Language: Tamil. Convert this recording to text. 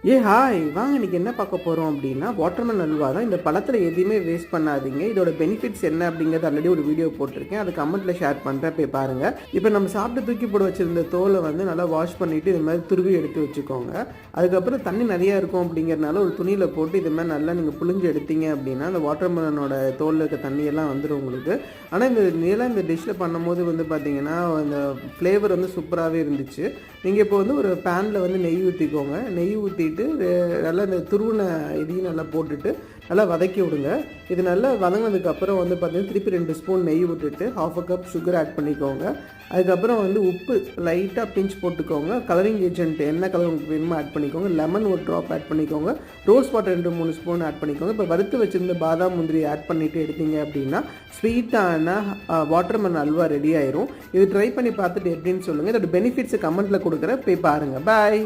ஹாய் வாங்க இன்றைக்கி என்ன பார்க்க போகிறோம் அப்படின்னா வாட்டர்மெலன் அல்வா தான். இந்த பழத்தில் எதையுமே வேஸ்ட் பண்ணாதீங்க. இதோட பெனிஃபிட்ஸ் என்ன அப்படிங்கிறது ஆல்ரெடி ஒரு வீடியோ போட்டிருக்கேன், அது கமெண்ட்டில் ஷேர் பண்ணுறேன், போய் பாருங்கள். இப்போ நம்ம சாப்பிட்டு தூக்கி போட வச்சுருந்த தோலை வந்து நல்லா வாஷ் பண்ணிவிட்டு இது மாதிரி துருவி எடுத்து வச்சுக்கோங்க. அதுக்கப்புறம் தண்ணி நிறையா இருக்கும் அப்படிங்கிறனால ஒரு துணியில் போட்டு இது மாதிரி நல்லா நீங்கள் புழிஞ்சு எடுத்தீங்க அப்படின்னா அந்த வாட்டர்மெலனோட தோலில் இருக்க தண்ணியெல்லாம் வந்துடும் உங்களுக்கு. ஆனால் இந்த டிஷ்ஷில் பண்ணும்போது வந்து பார்த்தீங்கன்னா அந்த ஃப்ளேவர் வந்து சூப்பராகவே இருந்துச்சு. நீங்கள் இப்போ வந்து ஒரு பேனில் வந்து நெய் ஊற்றிக்கோங்க. நெய் ஊற்றிட்டு நல்லா இந்த துருவின இதையும் நல்லா போட்டுட்டு நல்லா வதக்கி விடுங்க. இது நல்லா வதங்கினதுக்கப்புறம் வந்து பார்த்தீங்கன்னா திருப்பி 2 ஸ்பூன் நெய் விட்டுட்டு 1/2 கப் சுகர் ஆட் பண்ணிக்கோங்க. அதுக்கப்புறம் வந்து உப்பு லைட்டாக பிஞ்ச் போட்டுக்கோங்க. கலரிங் ஏஜென்ட் என்ன கலர் உங்களுக்கு வேணுமோ ஆட் பண்ணிக்கோங்க. லெமன் ஒரு ட்ராப் ஆட் பண்ணிக்கோங்க. ரோஸ் வாட்டர் 2-3 ஸ்பூன் ஆட் பண்ணிக்கோங்க. இப்போ வறுத்து வச்சுருந்த பாதாம் முந்திரி ஆட் பண்ணிவிட்டு எடுத்தீங்க அப்படின்னா ஸ்வீட்டான வாட்டர்மெலன் அல்வா ரெடி ஆயிரும். இது ட்ரை பண்ணி பார்த்துட்டு எப்படின்னு சொல்லுங்கள். இதோட பெனிஃபிட்ஸை கமெண்ட்டில் கொடுக்குறேன், போய் பாருங்கள். பாய்.